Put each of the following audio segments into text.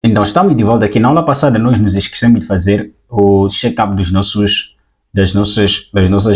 Então, estamos de volta aqui. Na aula passada, nós nos esquecemos de fazer o check-up das nossas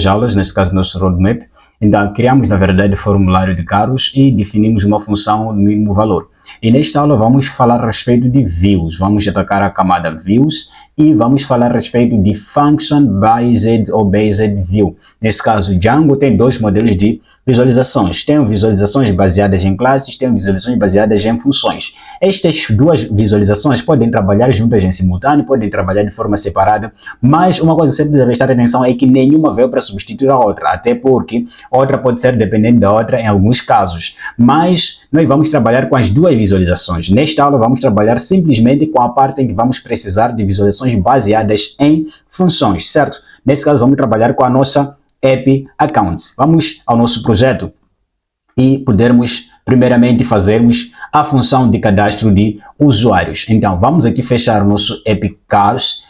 aulas, neste caso, do nosso roadmap. Então, criamos, na verdade, o formulário de carros e definimos uma função de mínimo valor. E nesta aula, vamos falar a respeito de views. Vamos atacar a camada views e vamos falar a respeito de function based ou based view. Nesse caso, Django tem dois modelos de visualizações. Tem visualizações baseadas em classes, tem visualizações baseadas em funções. Estas duas visualizações podem trabalhar juntas em simultâneo, podem trabalhar de forma separada, mas uma coisa que sempre deve prestar atenção é que nenhuma veio para substituir a outra, até porque a outra pode ser dependente da outra em alguns casos. Mas nós vamos trabalhar com as duas visualizações. Nesta aula vamos trabalhar simplesmente com a parte em que vamos precisar de visualizações baseadas em funções, certo? Nesse caso vamos trabalhar com a nossa App Accounts. Vamos ao nosso projeto e podermos primeiramente fazermos a função de cadastro de usuários. Então vamos aqui fechar o nosso App Cars,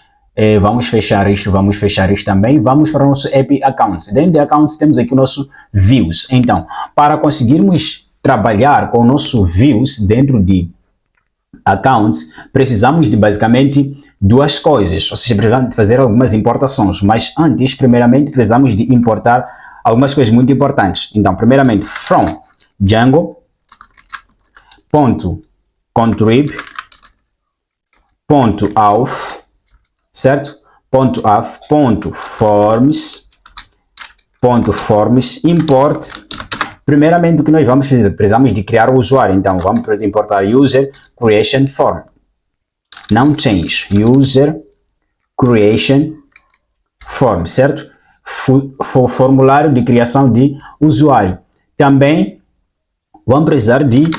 vamos fechar isto também, vamos para o nosso App Accounts. Dentro de Accounts temos aqui o nosso Views. Então, para conseguirmos trabalhar com o nosso Views dentro de Accounts, precisamos de basicamente duas coisas, ou seja, precisamos de fazer algumas importações, mas antes, primeiramente, precisamos de importar algumas coisas muito importantes. Então, primeiramente, from Django.contrib.auth, certo? .auth.forms import. Primeiramente, o que nós vamos fazer? Precisamos de criar o usuário. Então, vamos importar user creation form. Não change, user creation form, certo? Formulário de criação de usuário. Também vamos precisar de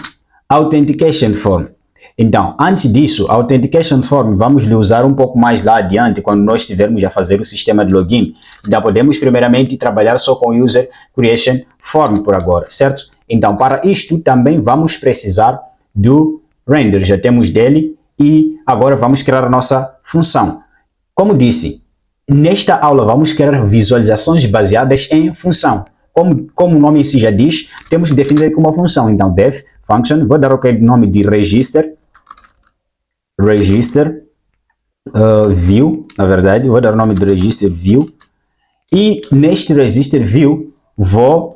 authentication form. Então, antes disso, a authentication form vamos usar um pouco mais lá adiante, quando nós estivermos a fazer o sistema de login. Então, podemos primeiramente trabalhar só com user creation form por agora, certo? Então, para isto também vamos precisar do render, já temos dele, e agora vamos criar a nossa função. Como disse, nesta aula vamos criar visualizações baseadas em função. Como o nome em si já diz, temos que definir aqui uma função. Então, def function, vou dar o nome de register view, na verdade, vou dar o nome de register view. E neste register view,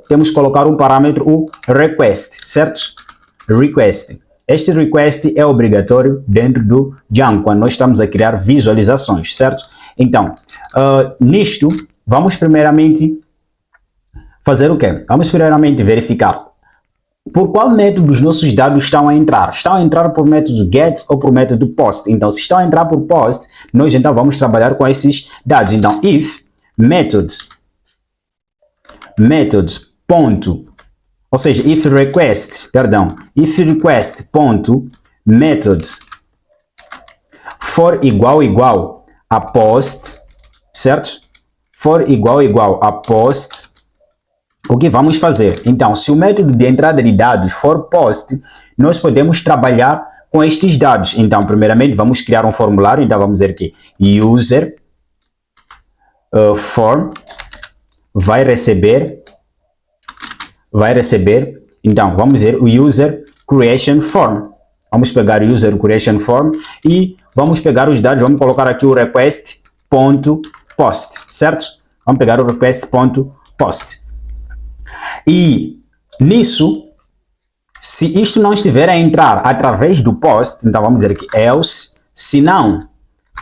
temos que colocar um parâmetro, o request, certo? Request. Este request é obrigatório dentro do Django, quando nós estamos a criar visualizações, certo? Então, nisto, vamos primeiramente fazer o quê? Vamos primeiramente verificar por qual método os nossos dados estão a entrar. Estão a entrar por método get ou por método post. Então, se estão a entrar por post, nós então vamos trabalhar com esses dados. Então, if methods ponto, ou seja, if request ponto methods for igual a post, certo? For igual a post, o que vamos fazer? Então, se o método de entrada de dados for post, nós podemos trabalhar com estes dados. Então, primeiramente, vamos criar um formulário. Então, vamos dizer que user form vai receber, então, vamos dizer o user creation form. Vamos pegar o user creation form e vamos pegar os dados, vamos colocar aqui o request.post, certo? Vamos pegar o request.post. E nisso, se isto não estiver a entrar através do post, então vamos dizer que else, se não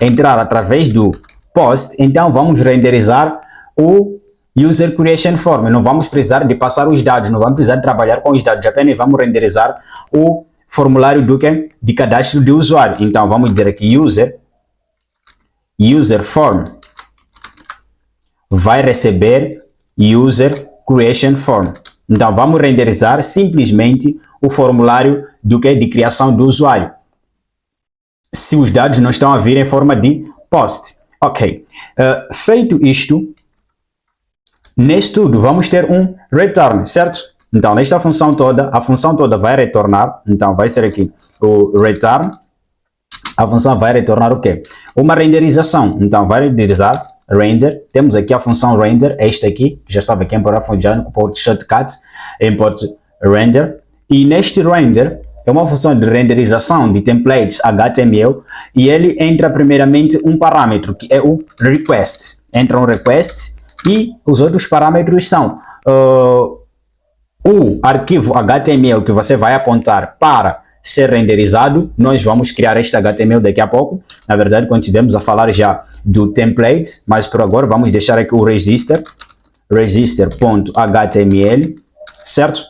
entrar através do post, então vamos renderizar o user creation form. Não vamos precisar de passar os dados, não vamos precisar de trabalhar com os dados, apenas vamos renderizar o formulário de cadastro de usuário. Então vamos dizer aqui user form vai receber user creation form. Então vamos renderizar simplesmente o formulário de criação do usuário, se os dados não estão a vir em forma de post. Ok, feito isto, neste tudo vamos ter um return, certo? Então nesta função toda, a função toda vai retornar, então vai ser aqui o return, a função vai retornar o quê? Uma renderização. Então vai renderizar render, temos aqui a função render, esta aqui, que já estava aqui em parágrafo já com o shortcut, import render, e neste render é uma função de renderização de templates HTML e ele entra primeiramente um parâmetro que é o request. Entra um request e os outros parâmetros são o arquivo HTML que você vai apontar para ser renderizado. Nós vamos criar este HTML daqui a pouco. Na verdade, quando estivermos a falar já do templates, mas por agora vamos deixar aqui o register.html, certo?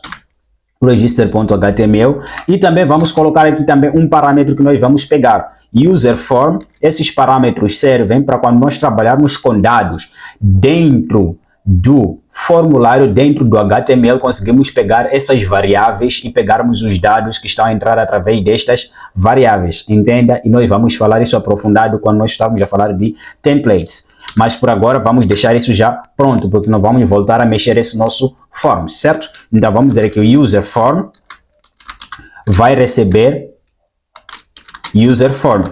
Register.html e também vamos colocar aqui também um parâmetro que nós vamos pegar, user form. Esses parâmetros servem para quando nós trabalharmos com dados dentro do formulário, dentro do HTML, conseguimos pegar essas variáveis e pegarmos os dados que estão a entrar através destas variáveis, entenda? E nós vamos falar isso aprofundado quando nós estamos a falar de templates. Mas por agora vamos deixar isso já pronto, porque não vamos voltar a mexer esse nosso form, certo? Então vamos dizer que o user form vai receber user form,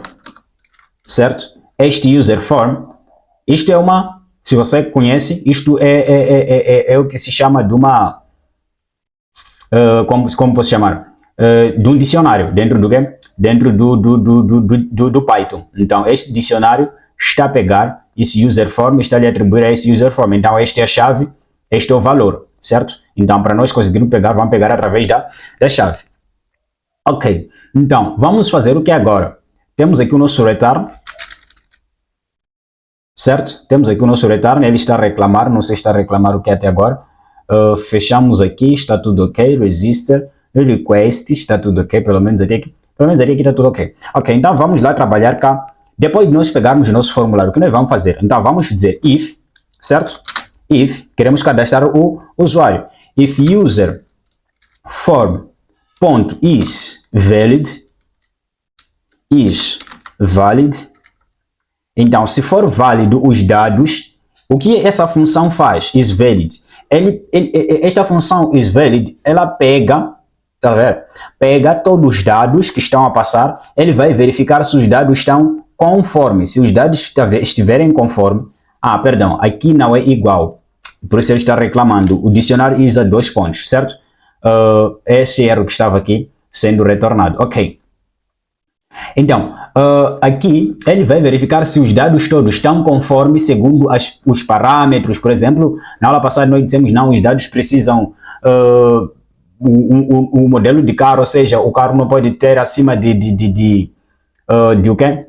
certo? Este user form, isto é uma, se você conhece, isto é o que se chama de uma, como posso chamar? De um dicionário, dentro do quê? Dentro do Python. Então este dicionário está a pegar esse user form, está a lhe atribuir a esse user form. Então esta é a chave, este é o valor, certo? Então para nós conseguirmos pegar, vamos pegar através da chave. Ok, então vamos fazer o que agora? Temos aqui o nosso return, certo? Temos aqui o nosso return, ele está a reclamar, não sei se está a reclamar o que até agora. Fechamos aqui, está tudo ok, register, request, está tudo ok, pelo menos aqui está tudo ok. Ok, então vamos lá trabalhar cá. Depois de nós pegarmos o nosso formulário, o que nós vamos fazer? Então vamos dizer if, certo? If, queremos cadastrar o usuário. If user form.is valid, então se for válido os dados, o que essa função faz? Is valid. Esta função is valid, ela pega, tá vendo? Pega todos os dados que estão a passar, ele vai verificar se os dados estão conforme. Se os dados estiverem conforme, perdão, aqui não é igual, por isso ele está reclamando. O dicionário usa 2 pontos, certo? Esse erro que estava aqui sendo retornado, ok. Então, aqui ele vai verificar se os dados todos estão conformes segundo os parâmetros. Por exemplo, na aula passada nós dissemos não, os dados precisam o modelo de carro, ou seja, o carro não pode ter acima de o quê?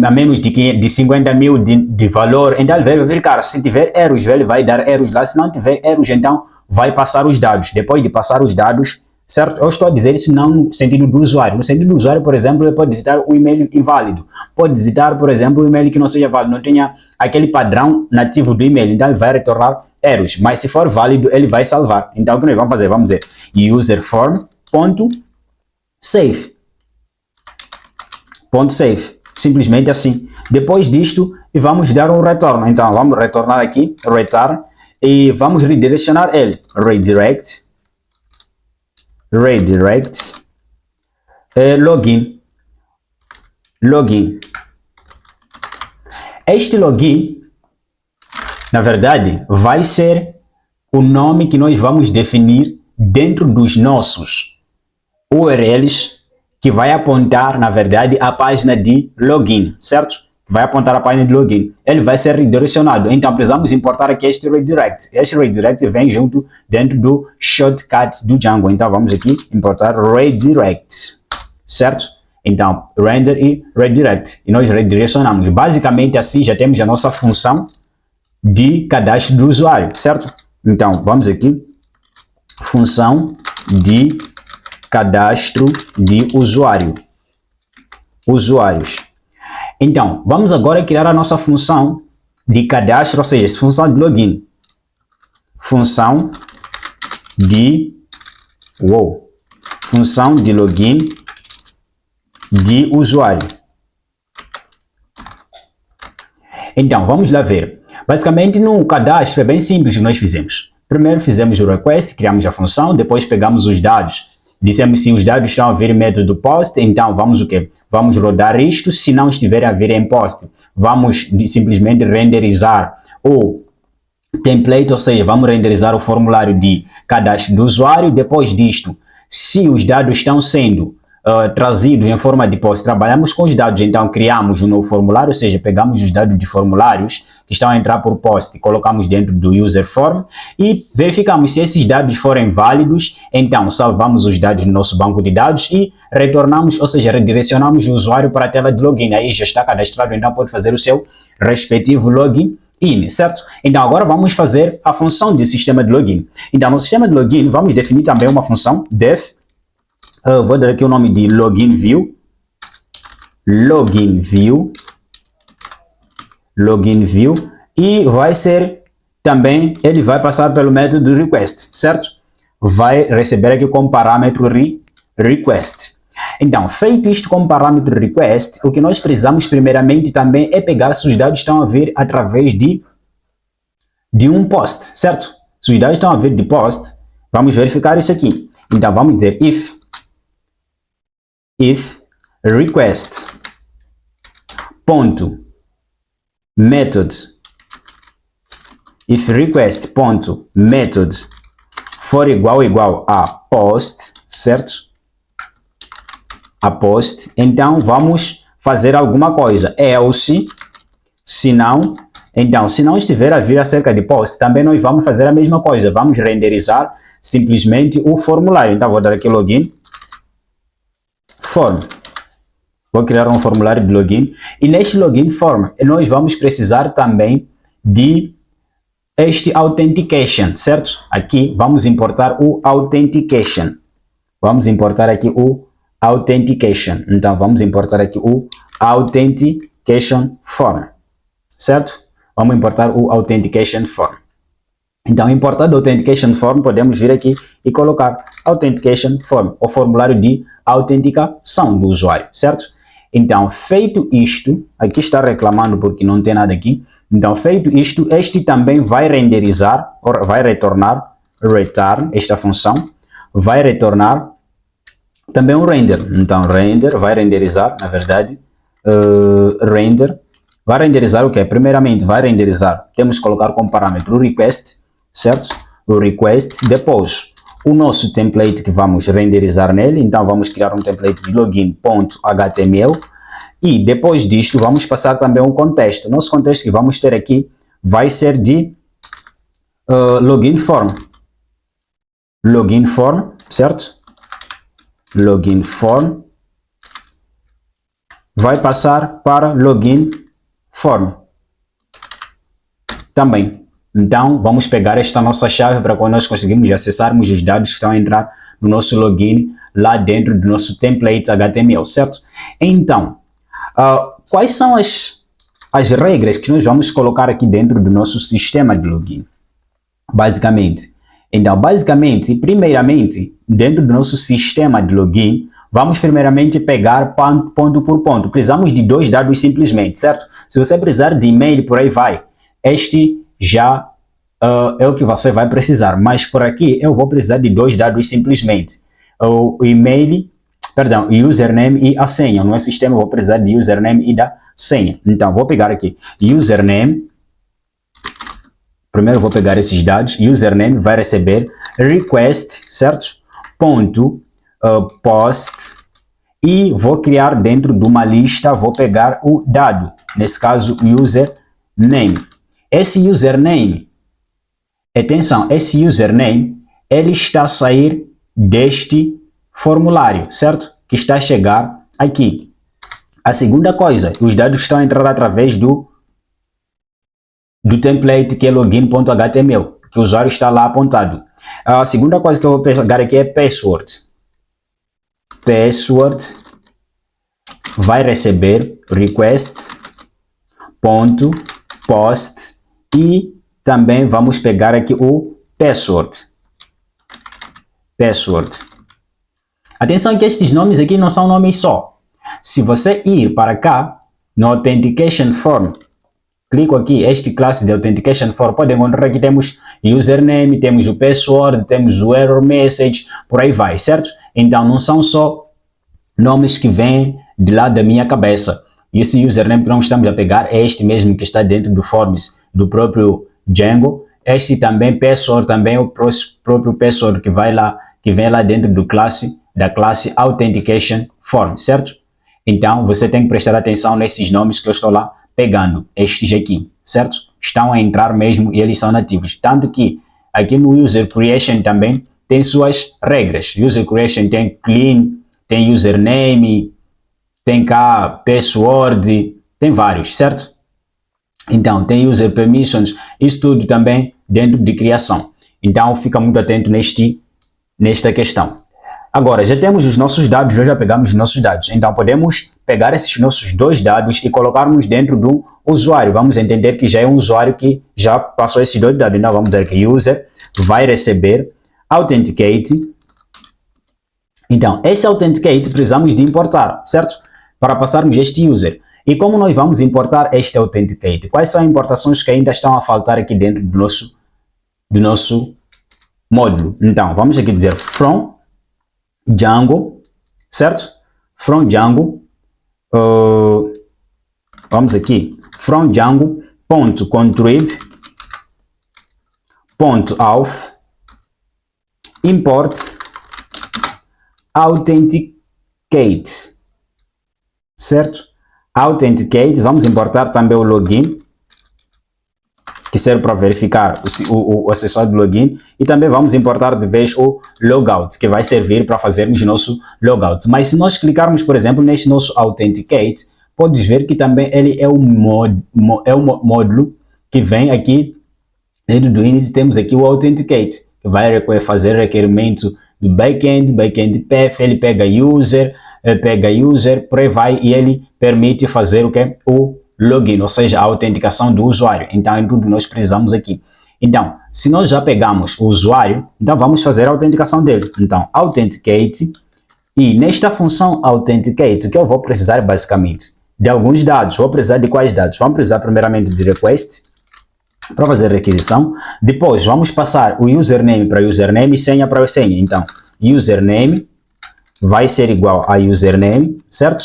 A menos de 50 mil de valor. Então ele vai verificar, se tiver erros, ele vai dar erros lá, se não tiver erros, então vai passar os dados. Depois de passar os dados, certo? Eu estou a dizer isso não no sentido do usuário. No sentido do usuário, por exemplo, ele pode digitar o e-mail inválido. Pode digitar, por exemplo, o e-mail que não seja válido, não tenha aquele padrão nativo do e-mail. Então ele vai retornar erros. Mas se for válido, ele vai salvar. Então o que nós vamos fazer? Vamos dizer userform.save. .save. Simplesmente assim. Depois disto, vamos dar um retorno. Então vamos retornar aqui, return, e vamos redirecionar ele. Redirect, login. Este login, na verdade, vai ser o nome que nós vamos definir dentro dos nossos URLs, que vai apontar, na verdade, a página de login, certo? Vai apontar a página de login. Ele vai ser redirecionado. Então, precisamos importar aqui este redirect. Este redirect vem junto dentro do shortcut do Django. Então, vamos aqui importar redirect, certo? Então, render e redirect. E nós redirecionamos. Basicamente, assim, já temos a nossa função de cadastro do usuário, certo? Então, vamos aqui. Função de cadastro de usuários. Então, vamos agora criar a nossa função de cadastro, ou seja, função de login. Função de login de usuário. Então, vamos lá ver. Basicamente, no cadastro é bem simples o que nós fizemos. Primeiro fizemos o request, criamos a função, depois pegamos os dados. Dissemos se os dados estão a vir método post, então vamos o quê? Vamos rodar isto. Se não estiver a vir em post, vamos simplesmente renderizar o template, ou seja, vamos renderizar o formulário de cadastro do usuário. Depois disto, se os dados estão sendo trazidos em forma de post, trabalhamos com os dados, então criamos um novo formulário, ou seja, pegamos os dados de formulários que estão a entrar por post, colocamos dentro do user form e verificamos se esses dados forem válidos, então salvamos os dados no nosso banco de dados e retornamos, ou seja, redirecionamos o usuário para a tela de login, aí já está cadastrado, então pode fazer o seu respectivo login, certo? Então agora vamos fazer a função de sistema de login. Então no sistema de login vamos definir também uma função def, vou dar aqui o nome de login view, e vai ser também, ele vai passar pelo método request, certo? Vai receber aqui como parâmetro request. Então, feito isto como parâmetro request, o que nós precisamos primeiramente também é pegar se os dados estão a vir através de um post, certo? Se os dados estão a vir de post, vamos verificar isso aqui. Então, vamos dizer if request ponto method, if request ponto method for igual a post, certo? A post, então vamos fazer alguma coisa, else, se não estiver a vir acerca de post, também nós vamos fazer a mesma coisa, vamos renderizar simplesmente o formulário. Então vou dar aqui login form, vou criar um formulário de login e neste login form nós vamos precisar também de este authentication, certo? Aqui vamos importar o authentication, então vamos importar aqui o authentication form, certo? Vamos importar o authentication form. Então, importado o authentication form, podemos vir aqui e colocar authentication form, o formulário de autenticação do usuário, certo? Então, feito isto, aqui está reclamando porque não tem nada aqui. Então, feito isto, este também vai renderizar, ou vai retornar, return, esta função, vai retornar também um render. Então, render vai renderizar, na verdade, render, vai renderizar o quê? Primeiramente, vai renderizar, temos que colocar como parâmetro o request, certo? O request, depois o nosso template que vamos renderizar nele, então vamos criar um template de login.html e depois disto vamos passar também um contexto. Nosso contexto que vamos ter aqui vai ser de login form, certo? Login form vai passar para login form também. Então, vamos pegar esta nossa chave para quando nós conseguirmos acessarmos os dados que estão a entrar no nosso login lá dentro do nosso template HTML, certo? Então, quais são as regras que nós vamos colocar aqui dentro do nosso sistema de login? Basicamente, primeiramente, dentro do nosso sistema de login, vamos primeiramente pegar ponto por ponto. Precisamos de 2 dados simplesmente, certo? Se você precisar de e-mail, por aí vai. Este já é o que você vai precisar, mas por aqui eu vou precisar de 2 dados simplesmente. O e-mail, perdão, username e a senha. No meu sistema eu vou precisar de username e da senha. Então, vou pegar aqui username. Primeiro vou pegar esses dados. Username vai receber request, certo? Ponto, post. E vou criar dentro de uma lista, vou pegar o dado. Nesse caso, username. Esse username, atenção, esse username, ele está a sair deste formulário, certo? Que está a chegar aqui. A segunda coisa, os dados estão a entrar através do template que é login.html, que o usuário está lá apontado. A segunda coisa que eu vou pegar aqui é password. Password vai receber request.post e também vamos pegar aqui o password. Atenção que estes nomes aqui não são nomes só. Se você ir para cá, no Authentication Form, clico aqui, este classe de Authentication Form, pode encontrar aqui temos username, temos o password, temos o error message, por aí vai, certo? Então não são só nomes que vêm de lá da minha cabeça. E esse username que nós estamos a pegar é este mesmo que está dentro do forms do próprio Django. Este também, password, também é o próprio password que vai lá que vem lá dentro da classe Authentication Form, certo? Então, você tem que prestar atenção nesses nomes que eu estou lá pegando, estes aqui, certo? Estão a entrar mesmo e eles são nativos. Tanto que aqui no User Creation também tem suas regras. User Creation tem clean, tem username, tem cá password, tem vários, certo? Então, tem user permissions, isso tudo também dentro de criação. Então, fica muito atento nesta questão. Agora, já temos os nossos dados, já pegamos os nossos dados. Então, podemos pegar esses nossos dois dados e colocarmos dentro do usuário. Vamos entender que já é um usuário que já passou esses dois dados. Então, vamos dizer que user vai receber authenticate. Então, esse authenticate precisamos de importar, certo? Para passarmos este user. E como nós vamos importar este authenticate? Quais são as importações que ainda estão a faltar aqui dentro do nosso módulo? Então, vamos aqui dizer from Django, certo? From Django, vamos aqui, from Django, ponto contrib, ponto auth, import, authenticate, certo? Authenticate, vamos importar também o login, que serve para verificar o acessório do login, e também vamos importar de vez o logout, que vai servir para fazermos nosso logout. Mas se nós clicarmos, por exemplo, neste nosso authenticate, podes ver que também ele é um módulo que vem aqui dentro do init. Temos aqui o authenticate, que vai fazer requerimento do backend path, ele pega user, por aí vai, e ele permite fazer o que? O login, ou seja, a autenticação do usuário. Então, é tudo que nós precisamos aqui. Então, se nós já pegamos o usuário, então vamos fazer a autenticação dele. Então, authenticate, e nesta função authenticate, o que eu vou precisar basicamente de alguns dados. Vou precisar de quais dados? Vamos precisar primeiramente de request, para fazer a requisição. Depois, vamos passar o username para username e senha para senha. Então, username vai ser igual a username, certo?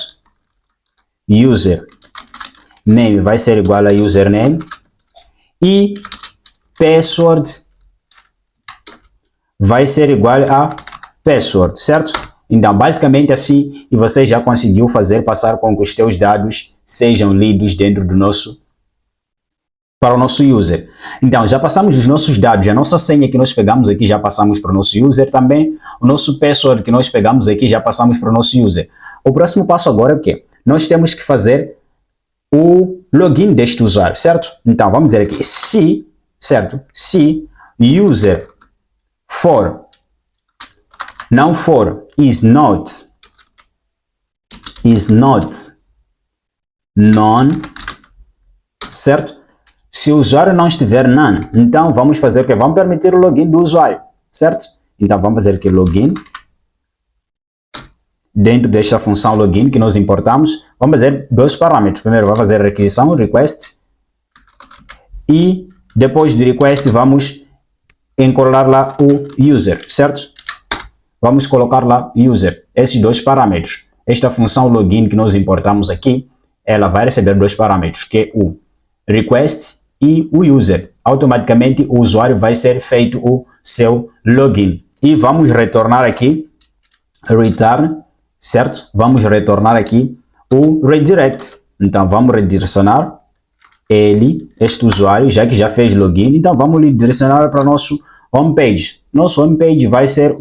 Username vai ser igual a username. E password vai ser igual a password, certo? Então, basicamente assim, e você já conseguiu fazer passar com que os teus dados sejam lidos dentro do para o nosso user. Então, já passamos os nossos dados, a nossa senha que nós pegamos aqui já passamos para o nosso user também, o nosso password que nós pegamos aqui já passamos para o nosso user. O próximo passo agora é o quê? Nós temos que fazer o login deste usuário, certo? Então, vamos dizer aqui, se, certo? Se user não for, is not none, certo? Se o usuário não estiver none, então vamos fazer o que? Vamos permitir o login do usuário, certo? Então vamos fazer aqui login. Dentro desta função login que nós importamos, vamos fazer dois parâmetros. Primeiro vamos fazer a requisição, request, e depois do request vamos encolar lá o user, certo? Vamos colocar lá user, esses dois parâmetros. Esta função login que nós importamos aqui, ela vai receber dois parâmetros, que é o request e o user. Automaticamente o usuário vai ser feito o seu login. E vamos retornar aqui, return, certo? Vamos retornar aqui o redirect. Então vamos redirecionar este usuário, já que já fez login, então vamos redirecionar para nosso homepage. Nosso homepage vai ser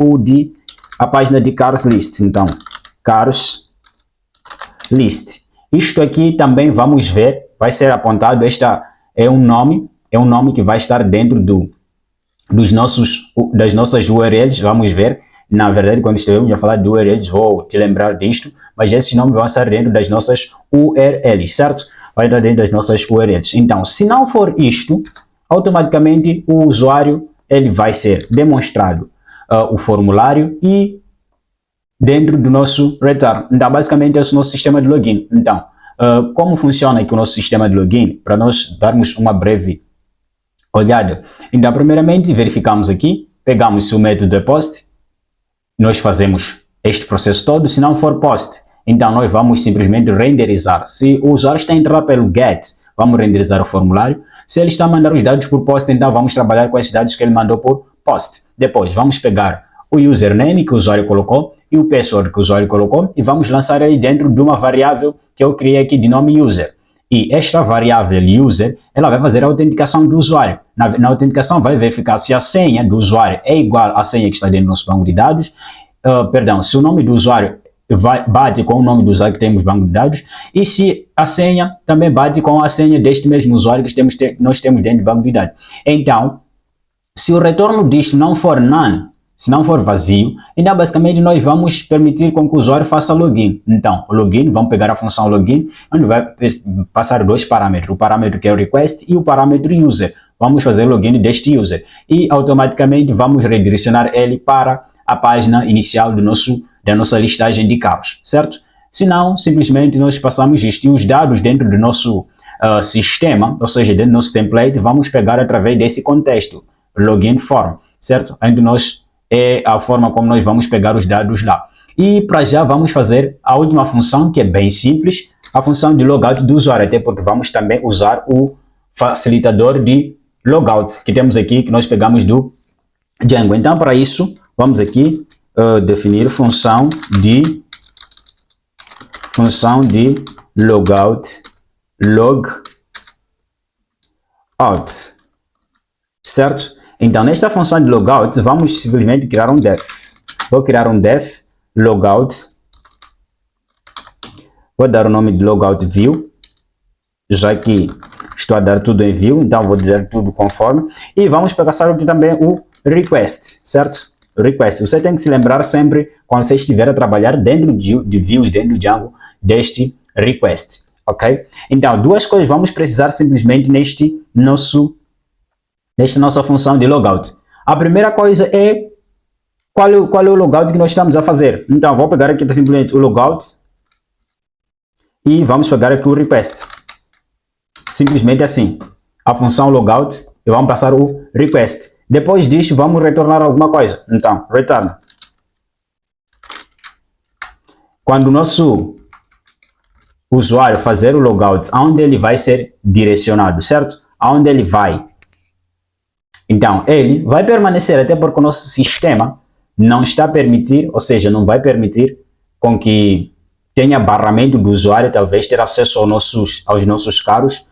a página de Cars List. Então, Cars List. Isto aqui também vamos ver, vai ser apontado, esta é um nome que vai estar dentro das nossas URLs, vamos ver. Na verdade, quando estivermos a falar de URLs, vou te lembrar disto, mas esses nomes vão estar dentro das nossas URLs, certo? Vai estar dentro das nossas URLs. Então, se não for isto, automaticamente o usuário ele vai ser demonstrado o formulário e dentro do nosso return. Então, basicamente, esse é o nosso sistema de login. Então, como funciona aqui o nosso sistema de login? Para nós darmos uma breve olhada. Então, primeiramente, verificamos aqui, pegamos se o método é post, nós fazemos este processo todo. Se não for post, então nós vamos simplesmente renderizar. Se o usuário está a entrar pelo get, vamos renderizar o formulário. Se ele está a mandar os dados por post, então vamos trabalhar com esses dados que ele mandou por post. Depois, vamos pegar o username que o usuário colocou e o password que o usuário colocou e vamos lançar ele dentro de uma variável que eu criei aqui de nome user. E esta variável user, ela vai fazer a autenticação do usuário. Na autenticação vai verificar se a senha do usuário é igual à senha que está dentro do nosso banco de dados, se o nome do usuário bate com o nome do usuário que temos no banco de dados e se a senha também bate com a senha deste mesmo usuário que nós temos dentro do banco de dados. Então, se o retorno disto não for none, se não for vazio, então basicamente nós vamos permitir com que o usuário faça login. Então, o login, vamos pegar a função login, onde vai passar dois parâmetros, o parâmetro que é o request e o parâmetro user. Vamos fazer login deste user e automaticamente vamos redirecionar ele para a página inicial da nossa listagem de carros, certo? Se não, simplesmente nós passamos isto e os dados dentro do nosso sistema, ou seja, dentro do nosso template, vamos pegar através desse contexto, login form, certo? É a forma como nós vamos pegar os dados lá. E para já vamos fazer a última função, que é bem simples, a função de logout do usuário, até porque vamos também usar o facilitador de logout, que temos aqui, que nós pegamos do Django. Então, para isso, vamos aqui definir função de logout, certo? Então, nesta função de logout, vamos simplesmente criar um def. Vou criar um def logout. Vou dar o nome de logout view, já que estou a dar tudo em view, então vou dizer tudo conforme. E vamos passar aqui também o request, certo? Request. Você tem que se lembrar sempre, quando você estiver a trabalhar dentro de views, dentro do Django, deste request, ok? Então, duas coisas vamos precisar simplesmente nesta nossa função de logout. A primeira coisa é qual é o logout que nós estamos a fazer. Então, vou pegar aqui simplesmente o logout e vamos pegar aqui o request. Simplesmente assim, a função logout e vamos passar o request. Depois disto, vamos retornar alguma coisa. Então, return. Quando o nosso usuário fazer o logout, aonde ele vai ser direcionado, certo? Aonde ele vai. Então, ele vai permanecer até porque o nosso sistema não está a permitir, ou seja, não vai permitir com que tenha barramento do usuário, talvez ter acesso aos nossos carros,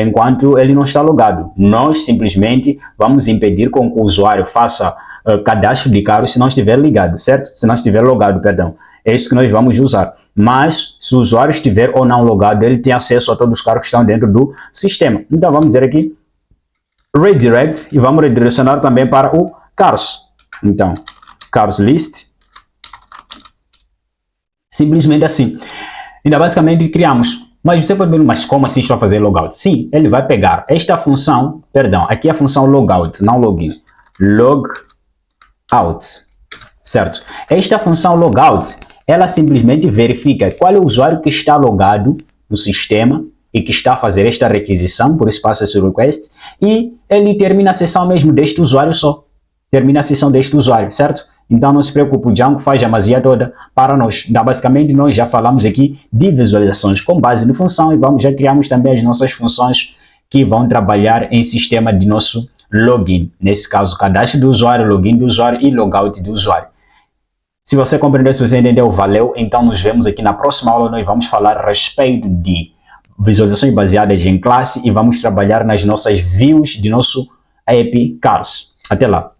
enquanto ele não está logado. Nós simplesmente vamos impedir com que o usuário faça cadastro de carros se não estiver ligado, certo? Se não estiver logado, perdão. É isso que nós vamos usar. Mas, se o usuário estiver ou não logado, ele tem acesso a todos os carros que estão dentro do sistema. Então, vamos dizer aqui redirect e vamos redirecionar também para o cars. Então, cars list. Simplesmente assim. Ainda basicamente criamos. Mas você pode ver, mas como assim estou a fazer logout? Sim, ele vai pegar esta função, perdão, aqui é a função logout, não login. Logout, certo? Esta função logout, ela simplesmente verifica qual é o usuário que está logado no sistema e que está a fazer esta requisição, por isso passa esse request, e ele termina a sessão mesmo deste usuário só. Termina a sessão deste usuário, certo? Então não se preocupe, o Django faz a magia toda para nós. Então, basicamente, nós já falamos aqui de visualizações com base na função e já criamos também as nossas funções que vão trabalhar em sistema de nosso login. Nesse caso, cadastro do usuário, login do usuário e logout do usuário. Se você compreendeu, se você entendeu, valeu. Então nos vemos aqui na próxima aula. Nós vamos falar a respeito de visualizações baseadas em classe e vamos trabalhar nas nossas views de nosso app Cars. Até lá.